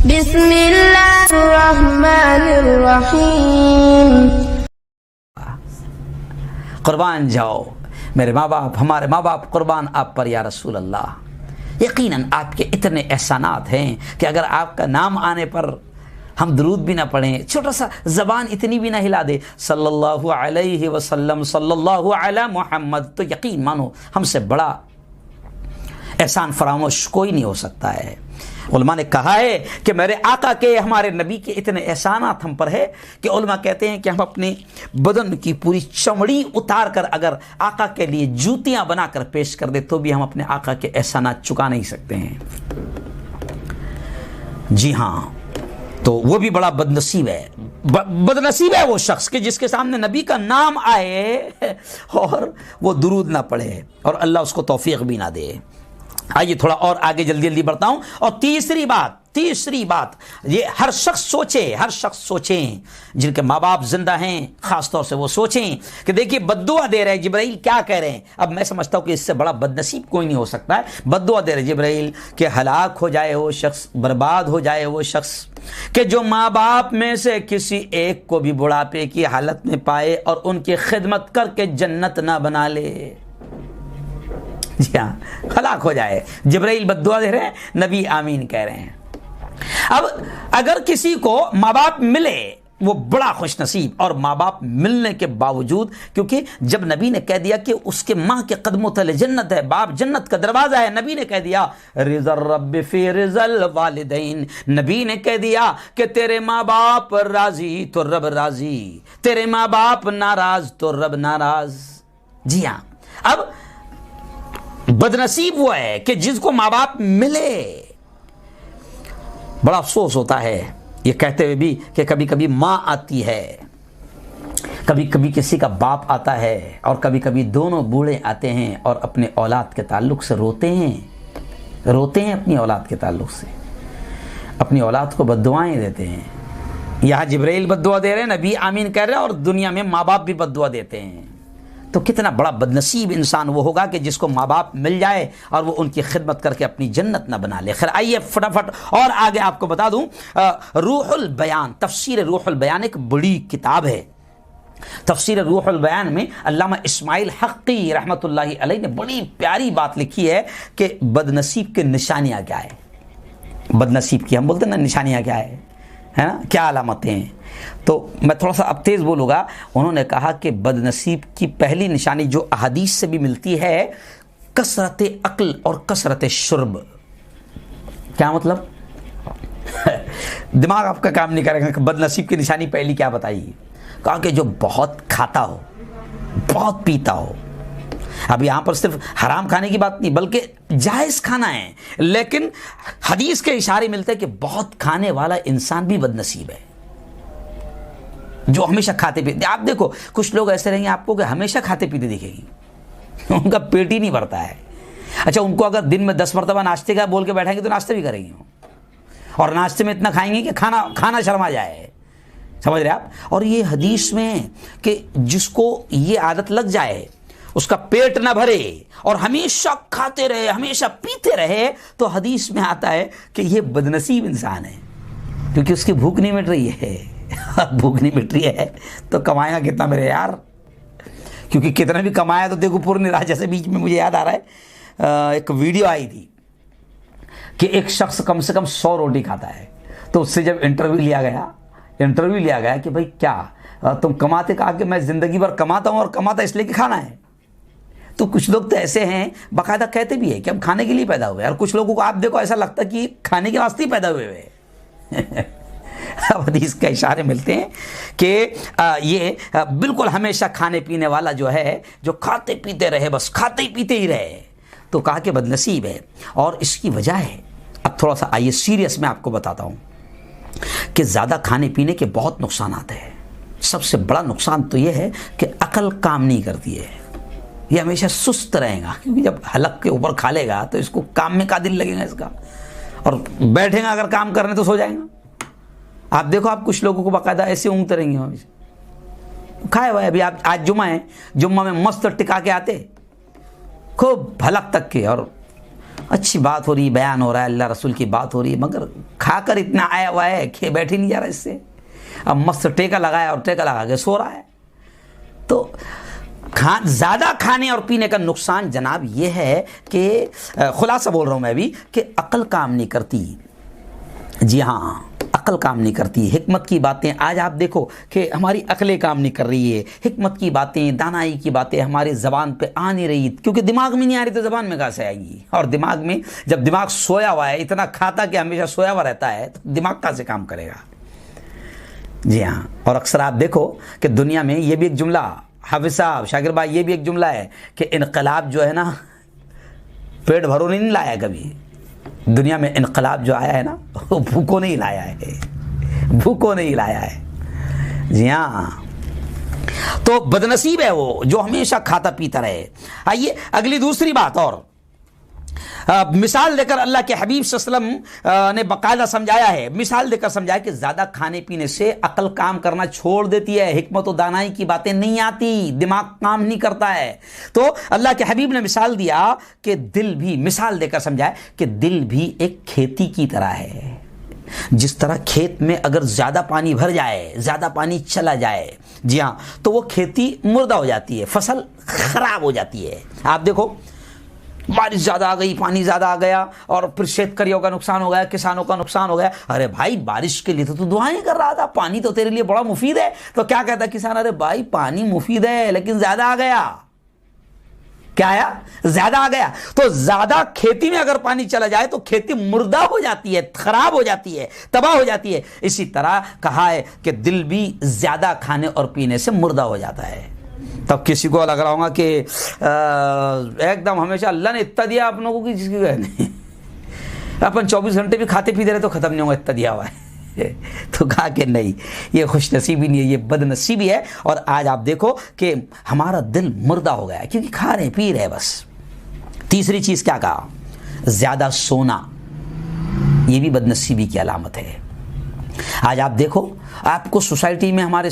बिस्मिल्लाहिर्रहमानिर्रहीम। कुर्बान जाओ मेरे माँ बाप, हमारे माँ बाप कुर्बान आप पर या रसूल अल्लाह। यकीनन आपके इतने एहसानात हैं कि अगर आपका नाम आने पर हम दरूद भी ना पढ़ें, छोटा सा ज़बान इतनी भी ना हिला दे सल्लल्लाहु अलैहि वसल्लम सल्लल्लाहु अला मुहम्मद, तो यकीन मानो हमसे बड़ा एहसान फरामोश कोई नहीं हो सकता है। उलमा ने कहा है कि मेरे आका के, हमारे नबी के इतने एहसानात हम पर है कि उलमा कहते हैं कि हम अपने बदन की पूरी चमड़ी उतार कर अगर आका के लिए जूतियां बनाकर पेश कर दे तो भी हम अपने आका के एहसानात चुका नहीं सकते हैं। जी हाँ, तो वो भी बड़ा बदनसीब है, बदनसीब है वो शख्स के जिसके सामने नबी का नाम आए और वो दुरूद ना पढ़े और अल्लाह उसको तौफीक भी ना दे। आइए थोड़ा और आगे जल्दी जल्दी बढ़ता हूं। और तीसरी बात ये हर शख्स सोचे जिनके माँ बाप जिंदा हैं, खास तौर से वो सोचें कि देखिए बद्दुआ दे रहे जिब्राइल, क्या कह रहे हैं। अब मैं समझता हूं कि इससे बड़ा बदनसीब कोई नहीं हो सकता है। बद्दुआ दे रहे जिब्राइल कि हलाक हो जाए वो शख्स, बर्बाद हो जाए वो शख्स कि जो माँ बाप में से किसी एक को भी बुढ़ापे की हालत में पाए और उनकी खिदमत करके जन्नत ना बना ले। जी हाँ, हलाक हो जाए। जिब्राइल बद्दुआ दे रहे हैं, नबी आमीन कह रहे हैं। अब अगर किसी को माँ बाप मिले वो बड़ा खुश नसीब, और माँ बाप मिलने के बावजूद, क्योंकि जब नबी ने कह दिया कि उसके माँ के कदमों तले जन्नत है, बाप जन्नत का दरवाजा है, नबी ने कह दिया रिज़ल रब्बि फी रिज़ल वालिदैन, नबी ने कह दिया कि तेरे माँ बाप राजी तो रब राजी, तेरे माँ बाप नाराज तो रब नाराज। जी हाँ, अब बदनसीब वो है कि जिसको माँ बाप मिले। बड़ा अफसोस होता है ये कहते हुए भी कि कभी कभी माँ आती है, कभी कभी किसी का बाप आता है, और कभी कभी दोनों बूढ़े आते हैं और अपने औलाद के ताल्लुक से रोते हैं अपनी औलाद के ताल्लुक से, अपनी औलाद को बद्दुआएं देते हैं। यहाँ जिब्राइल बद्दुआ दे रहे हैं, नबी आमीन कह रहे हैं, और दुनिया में माँ बाप भी बद्दुआ देते हैं। तो कितना बड़ा बदनसीब इंसान वो होगा कि जिसको माँ बाप मिल जाए और वो उनकी खिदमत करके अपनी जन्नत ना बना ले। खैर आइए फटाफट और आगे आपको बता दूं, रूहुल बयान, तफसीर रूहुल बयान एक बड़ी किताब है। तफसीर रूहुल बयान में अल्लामा इस्माइल हक़ी रहमतुल्लाहि अलैह ने बड़ी प्यारी बात लिखी है कि बदनसीब के निशानियाँ क्या है। बदनसीब की हम बोलते हैं ना निशानियाँ क्या है ना, क्या अलामतें हैं। तो मैं थोड़ा सा अब तेज़ बोलूँगा। उन्होंने कहा कि बदनसीब की पहली निशानी जो अहादीस से भी मिलती है, कसरत अक्ल और कसरत शुर्ब। क्या मतलब? दिमाग आपका काम नहीं करेगा कि बदनसीब की निशानी पहली क्या बताइए। कहा कि जो बहुत खाता हो, बहुत पीता हो। अब यहाँ पर सिर्फ हराम खाने की बात नहीं बल्कि जायज़ खाना है, लेकिन हदीस के इशारे मिलते हैं कि बहुत खाने वाला इंसान भी बदनसीब है, जो हमेशा खाते पीते। आप देखो कुछ लोग ऐसे रहेंगे आपको कि हमेशा खाते पीते दिखेंगे, उनका पेट ही नहीं भरता है। अच्छा, उनको अगर दिन में 10 मरतबा नाश्ते का बोल के बैठेंगे तो नाश्ते भी करेंगे, और नाश्ते में इतना खाएंगे कि खाना शर्मा जाए। समझ रहे आप? और ये हदीस में कि जिसको ये आदत लग जाए, उसका पेट ना भरे और हमेशा खाते रहे, हमेशा पीते रहे, तो हदीस में आता है कि ये बदनसीब इंसान है, क्योंकि उसकी भूख नहीं मिट रही है। भूख नहीं मिट रही है तो कमाएगा कितना मेरे यार? क्योंकि कितना भी कमाया तो देखो पूर्ण निराश। जैसे बीच में मुझे याद आ रहा है एक वीडियो आई थी कि एक शख्स कम से कम 100 रोटी खाता है, तो उससे जब इंटरव्यू लिया गया कि भाई क्या तुम कमाते? कहा कि मैं ज़िंदगी भर कमाता हूँ और कमाता इसलिए कि खाना है। तो कुछ लोग तो ऐसे हैं बाकायदा कहते भी है कि हम खाने के लिए पैदा हुए, और कुछ लोगों को आप देखो ऐसा लगता है कि खाने के वास्ते ही पैदा हुए हैं। अब हदीस के इशारे मिलते हैं कि ये बिल्कुल हमेशा खाने पीने वाला जो है, जो खाते पीते रहे, बस खाते ही पीते ही रहे, तो कहा कि बदनसीब है। और इसकी वजह है, अब थोड़ा सा आइए सीरियस में आपको बताता हूँ कि ज़्यादा खाने पीने के बहुत नुकसान हैं। सबसे बड़ा नुकसान तो ये है कि अकल काम नहीं करती है, ये हमेशा सुस्त रहेगा, क्योंकि जब हलक के ऊपर खा लेगा तो इसको काम में का दिल लगेगा इसका, और बैठेगा अगर काम करने तो सो जाएगा। आप देखो, आप कुछ लोगों को बाकायदा ऐसे ऊँगते रहेंगे हमेशा। खाए हुआ है अभी आप, आज जुम्मा है, जुम्मा में मस्त टिका के आते खूब हलक तक के, और अच्छी बात हो रही, बयान हो रहा है, अल्लाह रसूल की बात हो रही है, मगर खाकर इतना आया हुआ है कि बैठ ही नहीं जा रहा इससे। अब मस्त टेका लगाया और टेका लगा के सो रहा है। तो ज़्यादा खाने और पीने का नुकसान जनाब ये है कि खुलासा बोल रहा हूँ मैं भी कि अक्ल काम नहीं करती। जी हाँ, अक्ल काम नहीं करती। हिकमत की बातें आज आप देखो कि हमारी अक्लें काम नहीं कर रही है। हिकमत की बातें, दानाई की बातें हमारे ज़बान पे आ नहीं रही, क्योंकि दिमाग में नहीं आ रही तो ज़बान में कहाँ से आएगी। और दिमाग में जब दिमाग सोया हुआ है, इतना खाता कि हमेशा सोया हुआ रहता है, तो दिमाग कहाँ से काम करेगा। जी हाँ, और अक्सर आप देखो कि दुनिया में ये भी एक जुमला, हाफिज साहब, शाकिर भाई, ये भी एक जुमला है कि इनकलाब जो है ना पेट भरो नहीं लाया कभी। दुनिया में इनकलाब जो आया है ना वो भूखों नहीं लाया है, भूखों नहीं लाया है। जी हाँ, तो बदनसीब है वो जो हमेशा खाता पीता रहे। आइए अगली दूसरी बात और मिसाल देकर अल्लाह के हबीब सल्लल्लाहु अलैहि वसल्लम ने बाकायदा समझाया है, मिसाल देकर समझाया कि ज़्यादा खाने पीने से अकल काम करना छोड़ देती है, हिकमत और दानाई की बातें नहीं आती, दिमाग काम नहीं करता है। तो अल्लाह के हबीब ने मिसाल दिया कि दिल भी, मिसाल देकर समझाया कि दिल भी एक खेती की तरह है। जिस तरह खेत में अगर ज़्यादा पानी भर जाए, ज़्यादा पानी चला जाए, जी हाँ, तो वो खेती मुर्दा हो जाती है, फसल खराब हो जाती है। आप देखो बारिश ज़्यादा आ गई, पानी ज़्यादा आ गया और फिर शेतकरियों का नुकसान हो गया, किसानों का नुकसान हो गया। अरे भाई बारिश के लिए तो तू दुआएं कर रहा था, पानी तो तेरे लिए बड़ा मुफीद है। तो क्या कहता किसान, अरे भाई पानी मुफीद है लेकिन ज़्यादा आ गया। क्या आया? ज़्यादा आ गया। तो ज़्यादा खेती में अगर पानी चला जाए तो खेती मुर्दा हो जाती है, खराब हो जाती है, तबाह हो जाती है। इसी तरह कहा है कि दिल भी ज़्यादा खाने और पीने से मुर्दा हो जाता है। तब किसी को लग रहा होगा कि एकदम हमेशा अल्लाह ने इतना दिया आप लोगों को, जिसकी नहीं अपन 24 घंटे भी खाते पीते रहे तो ख़त्म नहीं होगा, इतना दिया हुआ है। तो कहा कि नहीं, ये खुशनसीबी नहीं है, ये बदनसीबी है। और आज आप देखो कि हमारा दिल मुर्दा हो गया है क्योंकि खा रहे पी रहे बस। तीसरी चीज़ क्या कहा? ज़्यादा सोना, ये भी बदनसीबी की अलामत है। आज आप देखो, आपको सोसाइटी में, हमारे